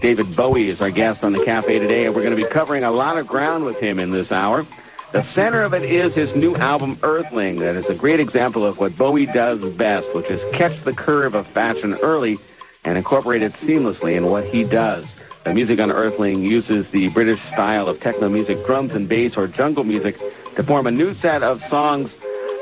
David Bowie is our guest on the Cafe today, and we're going to be covering a lot of ground with him in this hour. The center of it is his new album, Earthling, that is a great example of what Bowie does best, which is catch the curve of fashion early and incorporate it seamlessly in what he does. The music on Earthling uses the British style of techno music, drums and bass, or jungle music to form a new set of songs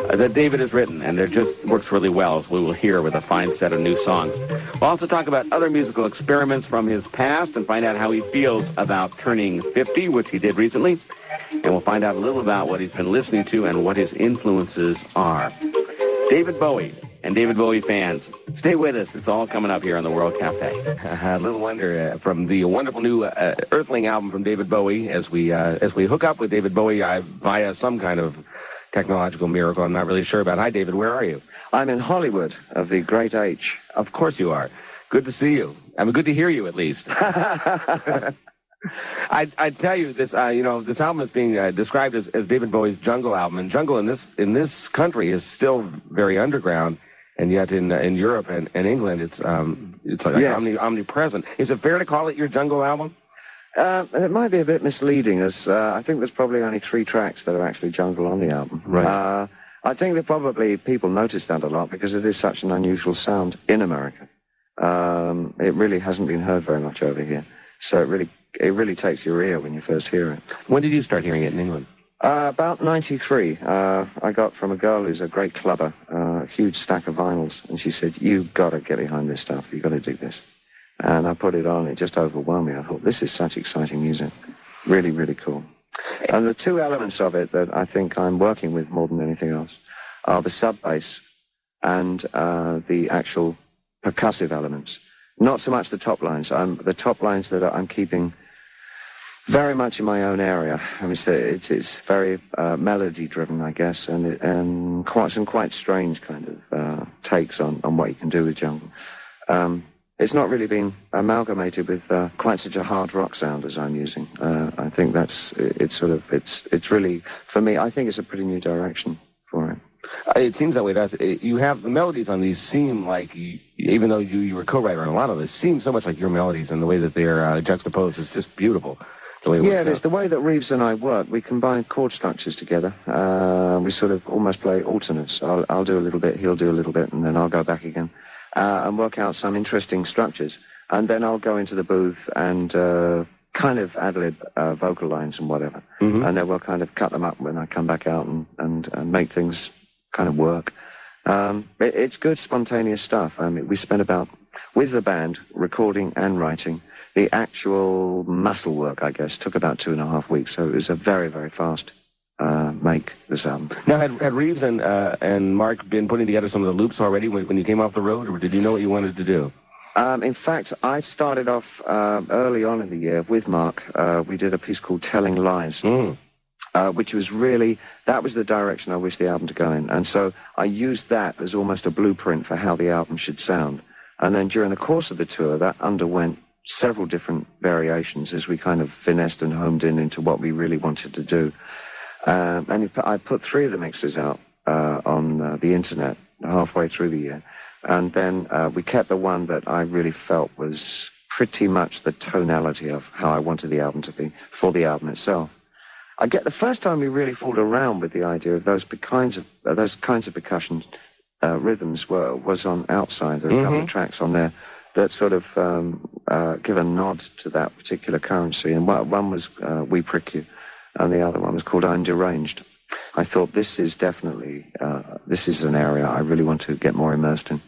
that David has written, and it just works really well, as we will hear with a fine set of new songs. We'll also talk about other musical experiments from his past and find out how he feels about turning 50, which he did recently, and we'll find out a little about what he's been listening to and what his influences are. David Bowie and David Bowie fans, stay with us. It's all coming up here on the World Cafe. Little wonder from the wonderful new Earthling album from David Bowie, as we hook up with David Bowie via some kind of technological miracle I'm not really sure about. Hi, David. Where are you? I'm in Hollywood of the Great H. Of course you are. Good to see you. I mean, good to hear you at least. I tell you, this this album is being described as David Bowie's jungle album, and jungle in this country is still very underground, and yet in Europe and England it's like yes. omnipresent. Is it fair to call it your jungle album? It might be a bit misleading, as I think there's probably only 3 tracks that are actually jungle on the album. Right. I think that probably people notice that a lot because it is such an unusual sound in America. It really hasn't been heard very much over here, so it really takes your ear when you first hear it. When did you start hearing it in England? About 93. I got from a girl who's a great clubber a huge stack of vinyls, and she said, "You've got to get behind this stuff. You've got to do this." And I put it on. It just overwhelmed me. I thought, this is such exciting music. Really, really cool. And the 2 elements of it that I think I'm working with more than anything else are the sub-bass and the actual percussive elements. Not so much the top lines. The top lines that I'm keeping very much in my own area. I mean, it's very melody-driven, I guess, and some quite strange kind of takes on what you can do with jungle. It's not really been amalgamated with quite such a hard rock sound as I'm using. I think it's really, for me, I think it's a pretty new direction for it. It seems that way. You have the melodies on these seem like, even though you were co-writer on a lot of this, seem so much like your melodies, and the way that they're juxtaposed is just beautiful. Yeah, it's the way that Reeves and I work. We combine chord structures together. We sort of almost play alternates. I'll do a little bit, he'll do a little bit, and then I'll go back again. And work out some interesting structures. And then I'll go into the booth and kind of ad-lib vocal lines and whatever. Mm-hmm. And then we'll kind of cut them up when I come back out and make things kind of work. It's good, spontaneous stuff. I mean, we spent with the band, recording and writing. The actual muscle work, I guess, took about 2.5 weeks. So it was a very, very fast make this album. Now, had Reeves and Mark been putting together some of the loops already when you came off the road, or did you know what you wanted to do? In fact, I started off early on in the year with Mark. We did a piece called Telling Lies, which was that was the direction I wished the album to go in. And so I used that as almost a blueprint for how the album should sound. And then during the course of the tour, that underwent several different variations as we kind of finessed and homed into what we really wanted to do. And I put 3 of the mixes out on the internet halfway through the year. And then we kept the one that I really felt was pretty much the tonality of how I wanted the album to be for the album itself. The first time we really fooled around with the idea of those kinds of percussion rhythms was on Outside. There are a couple of tracks on there that sort of give a nod to that particular currency. And one was We Prick You, and the other one was called I'm Deranged. I thought this is definitely, this is an area I really want to get more immersed in.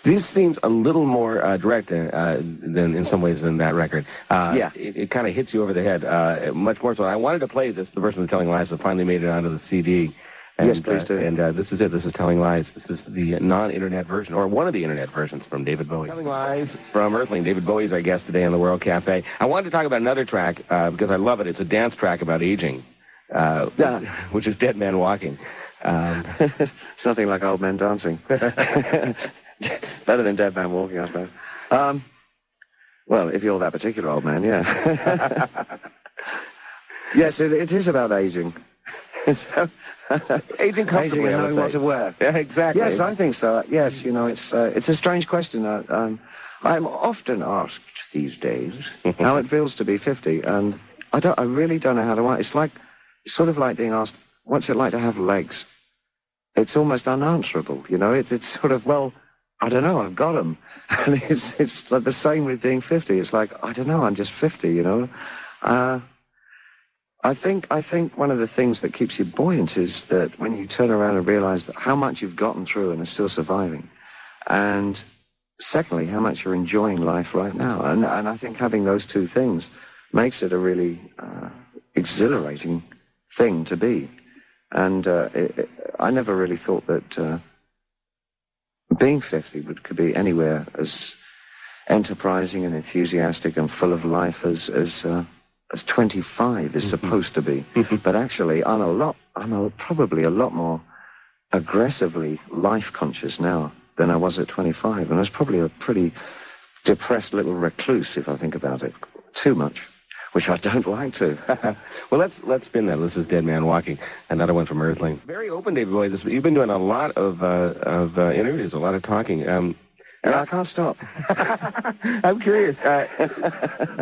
This seems a little more direct than in some ways than that record. Yeah. It kind of hits you over the head, much more so. I wanted to play the version of Telling Lies that finally made it onto the CD. And, yes, please do. And this is it. This is Telling Lies. This is the non-internet version, or one of the internet versions from David Bowie. Telling Lies from Earthling. David Bowie is our guest today on the World Cafe. I wanted to talk about another track because I love it. It's a dance track about aging, which is Dead Man Walking. It's nothing like old men dancing. Better than Dead Man Walking, I suppose. Well, if you're that particular old man, yeah. Yes, it is about aging. Aging comfortably, and knowing what to wear. Yeah, exactly. Yes, I think so. Yes, it's a strange question. I'm often asked these days how it feels to be 50, and I really don't know how to answer. It's sort of like being asked, what's it like to have legs? It's almost unanswerable, you know. It's sort of, well, I don't know, I've got them. And it's like the same with being 50. It's like, I don't know, I'm just 50, you know. I think one of the things that keeps you buoyant is that when you turn around and realize that how much you've gotten through and are still surviving, and secondly, how much you're enjoying life right now. And I think having those two things makes it a really exhilarating thing to be. And I never really thought that being 50 could be anywhere as enterprising and enthusiastic and full of life as 25 is supposed to be. But actually, I'm probably a lot more aggressively life conscious now than I was at 25, and I was probably a pretty depressed little recluse, if I think about it too much, which I don't like to. Well, let's spin that. This is Dead Man Walking, another one from Earthling. Very open, David Bowie. You've been doing a lot of interviews, a lot of talking. Yeah, I can't stop. I'm curious.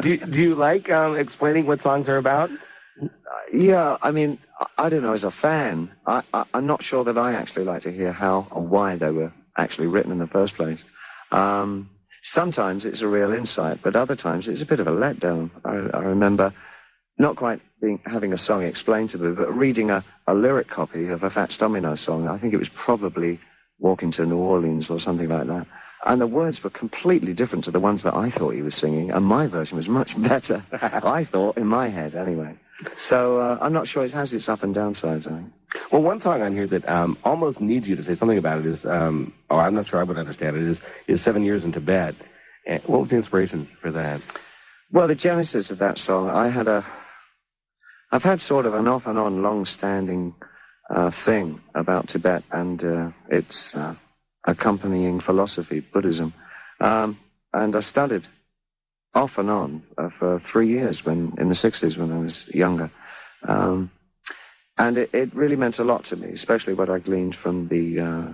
Do you like explaining what songs are about? Yeah, I mean, I don't know, as a fan, I'm not sure that I actually like to hear how or why they were actually written in the first place. Sometimes it's a real insight, but other times it's a bit of a letdown. I remember not quite having a song explained to me, but reading a lyric copy of a Fats Domino song. I think it was probably Walking to New Orleans or something like that. And the words were completely different to the ones that I thought he was singing, and my version was much better, I thought, in my head anyway. So I'm not sure it has its up and downsides, I think. Well, one song on here that almost needs you to say something about it is, I'm not sure I would understand it, is 7 Years in Tibet. And what was the inspiration for that? Well, the genesis of that song, I've had sort of an off and on long-standing thing about Tibet and its accompanying philosophy, Buddhism. And I studied off and on for 3 years in the 60s when I was younger. And it really meant a lot to me, especially what I gleaned from the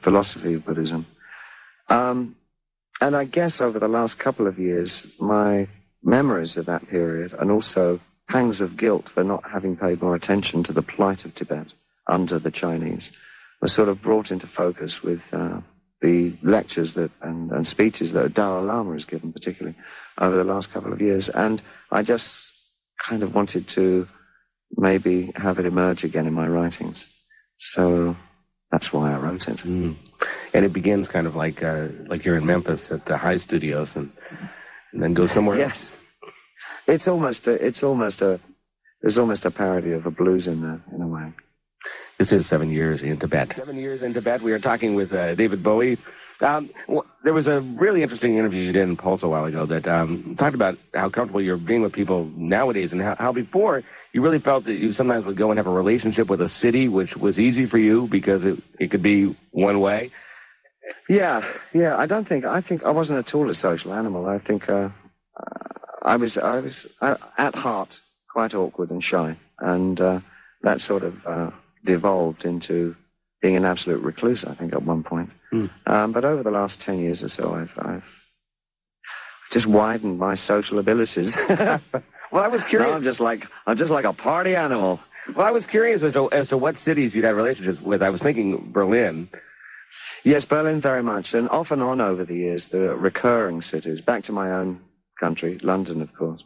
philosophy of Buddhism. And I guess over the last couple of years, my memories of that period and also pangs of guilt for not having paid more attention to the plight of Tibet under the Chinese were sort of brought into focus with the lectures and speeches that Dalai Lama has given, particularly over the last couple of years. And I just kind of wanted to maybe have it emerge again in my writings. So that's why I wrote it. And it begins kind of like you're in Memphis at the High Studios and then goes somewhere else. Yes. There's almost a parody of a blues in there, in a way. This is 7 Years in Tibet. 7 Years in Tibet. We are talking with David Bowie. There was a really interesting interview you did in Pulse a while ago that talked about how comfortable you're being with people nowadays and how before you really felt that you sometimes would go and have a relationship with a city, which was easy for you because it could be one way. Yeah. I think I wasn't at all a social animal. I think I was at heart quite awkward and shy, and that sort of devolved into being an absolute recluse, I think, at one point. But over the last 10 years or so, I've just widened my social abilities. Well, I was curious. Now I'm just like a party animal. Well, I was curious as to what cities you'd have relationships with. I was thinking Berlin. Yes, Berlin very much, and off and on over the years, the recurring cities. Back to my own country, London, of course.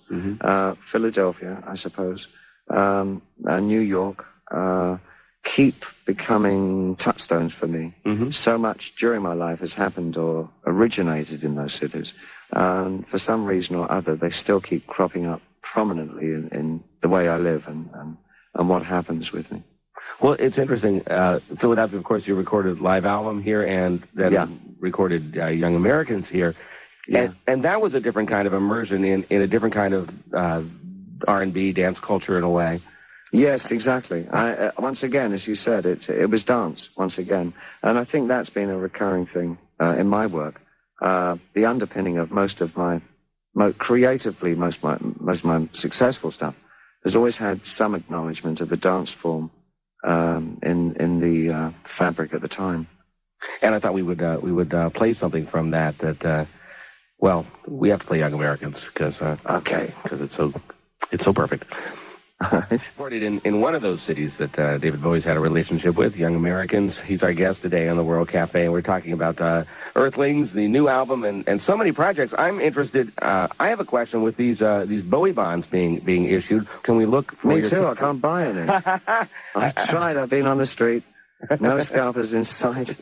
Philadelphia, I suppose, New York. Keep becoming touchstones for me. So much during my life has happened or originated in those cities. And for some reason or other, they still keep cropping up prominently in the way I live and what happens with me. Well, it's interesting. Philadelphia, of course, you recorded a live album here and then recorded Young Americans here. Yeah. And that was a different kind of immersion in a different kind of R&B dance culture in a way. Yes, exactly. Once again, as you said, it was dance once again, and I think that's been a recurring thing in my work. The underpinning of most of my successful stuff has always had some acknowledgement of the dance form in the fabric at the time. And I thought we would play something from that. Well, we have to play Young Americans because it's so perfect. Recorded in one of those cities that David Bowie's had a relationship with, Young Americans. He's our guest today on the World Cafe, and we're talking about Earthlings, the new album, and so many projects. I'm interested. I have a question with these Bowie bonds being issued. Can we look for Me too. I can't buy any. I've tried. I've been on the street. No scalpers in sight.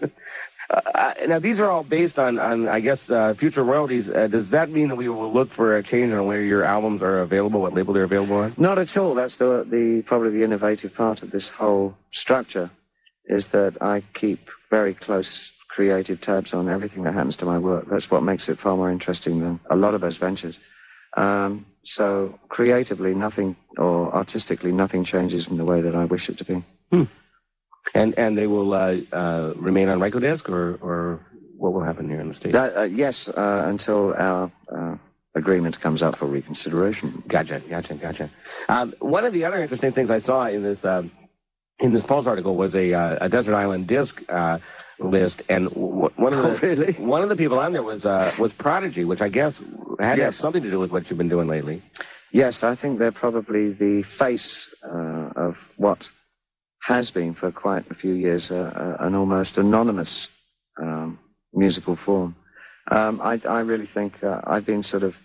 Now, these are all based on I guess, future royalties. Does that mean that we will look for a change on where your albums are available, what label they're available on? Not at all. That's probably the innovative part of this whole structure, is that I keep very close creative tabs on everything that happens to my work. That's what makes it far more interesting than a lot of those ventures. So creatively, nothing, or artistically, nothing changes in the way that I wish it to be. And they will remain on Rykodisc, or what will happen here in the States? Yes, until our agreement comes up for reconsideration. Gotcha. One of the other interesting things I saw in this Pulse article was a Desert Island Disc list, and one of the people on there was Prodigy, which I guess had to have something to do with what you've been doing lately. Yes, I think they're probably the face of what has been for quite a few years an almost anonymous musical form. I really think I've been sort of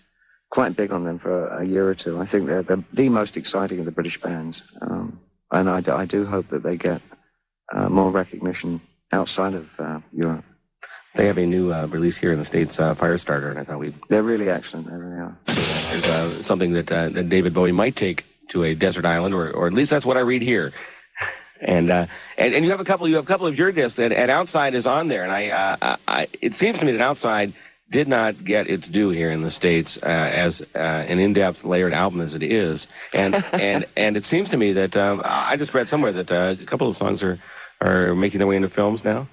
quite big on them for a year or two. I think they're the most exciting of the British bands, and I do hope that they get more recognition outside of Europe. They have a new release here in the States, Firestarter, and I thought they're really excellent. They really are. There's something that David Bowie might take to a desert island, or at least that's what I read here. And you have a couple of your discs, and Outside is on there, and it seems to me that Outside did not get its due here in the States as an in-depth layered album as it is, and it seems to me that I just read somewhere that a couple of songs are making their way into films now.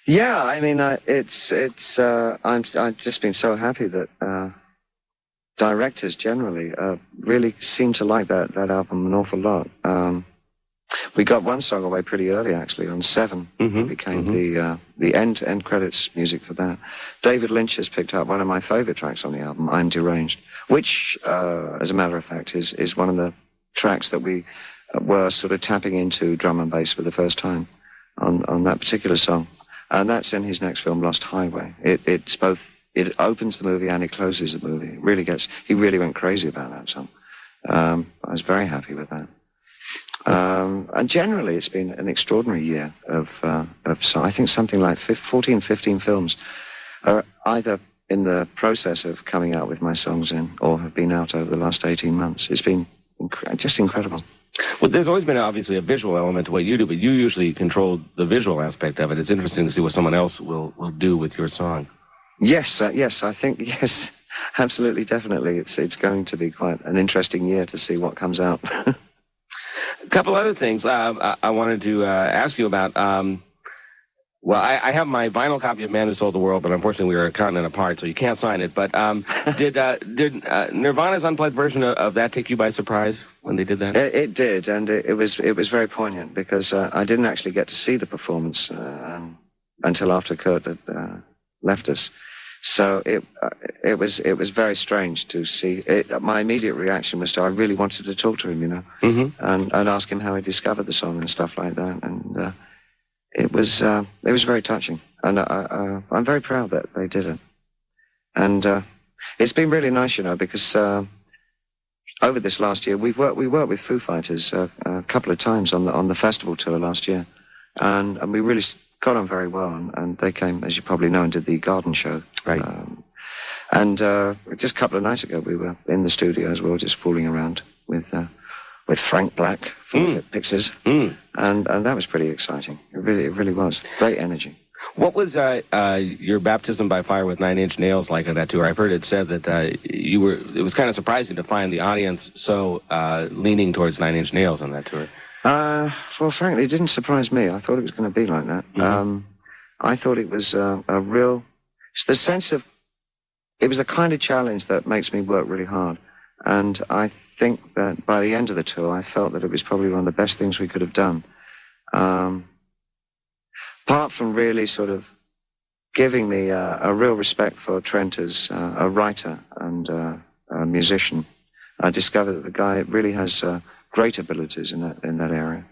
Yeah, I mean, I've just been so happy that directors generally really seem to like that album an awful lot. We got one song away pretty early, actually, on 7. It became the end credits music for that. David Lynch has picked up one of my favorite tracks on the album, I'm Deranged, which, as a matter of fact, is one of the tracks that we were sort of tapping into drum and bass for the first time on that particular song. And that's in his next film, Lost Highway. It's both, it opens the movie and it closes the movie. He really went crazy about that song. I was very happy with that. And generally, it's been an extraordinary year so I think something like 14, 15 films are either in the process of coming out with my songs in, or have been out over the last 18 months. It's been just incredible. Well, there's always been obviously a visual element to what you do, but you usually control the visual aspect of it. It's interesting to see what someone else will do with your song. Yes, I think, yes, absolutely, definitely. It's going to be quite an interesting year to see what comes out. A couple other things I wanted to ask you about. Well, I have my vinyl copy of Man Who Sold the World, but unfortunately we were a continent apart, so you can't sign it. But did Nirvana's unplugged version of that take you by surprise when they did that? It did, and it was very poignant because I didn't actually get to see the performance until after Kurt had left us. So it was very strange to see. My immediate reaction was I really wanted to talk to him, you know, and ask him how he discovered the song and stuff like that. And it was very touching, and I'm very proud that they did it. And it's been really nice, you know, because over this last year we worked with Foo Fighters a couple of times on the festival tour last year, and we really got on very well, and they came, as you probably know, and did the Garden Show. Right. And just a couple of nights ago, we were in the studio as well, just fooling around with Frank Black from Pixies, and that was pretty exciting. It really was. Great energy. What was your baptism by fire with Nine Inch Nails like on that tour? I've heard it said that it was kind of surprising to find the audience so leaning towards Nine Inch Nails on that tour. Well, frankly, it didn't surprise me. I thought it was going to be like that. I thought it was the sense of, it was a kind of challenge that makes me work really hard. And I think that by the end of the tour, I felt that it was probably one of the best things we could have done. apart from really sort of giving me a real respect for Trent as a writer and a musician, I discovered that the guy really has great abilities in that area.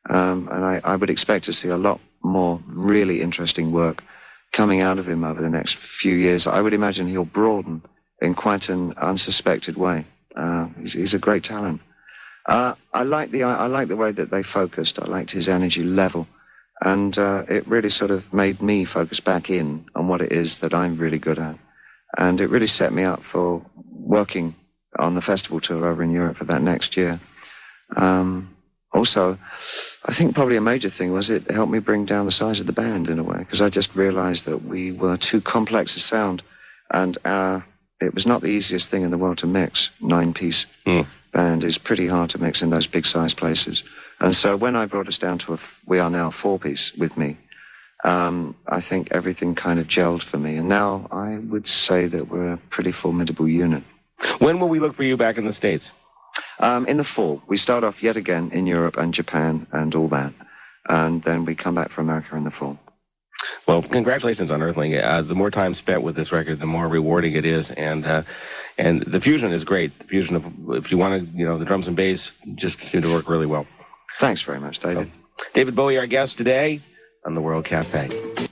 And I would expect to see a lot more really interesting work coming out of him over the next few years. I would imagine he'll broaden in quite an unsuspected way. He's a great talent. I like the way that they focused. I liked his energy level, and it really sort of made me focus back in on what it is that I'm really good at, and it really set me up for working on the festival tour over in Europe for that next year. Also, I think probably a major thing was it helped me bring down the size of the band in a way, because I just realized that we were too complex a sound, and it was not the easiest thing in the world to mix. 9-piece band is pretty hard to mix in those big size places. And so when I brought us down to we are now 4-piece with me, I think everything kind of gelled for me. And now I would say that we're a pretty formidable unit. When will we look for you back in the States? In the fall. We start off yet again in Europe and Japan and all that. And then we come back for America in the fall. Well, congratulations on Earthling. The more time spent with this record, the more rewarding it is. And the fusion is great. The fusion of, if you wanted, the drums and bass just seem to work really well. Thanks very much, David. So, David Bowie, our guest today on the World Cafe.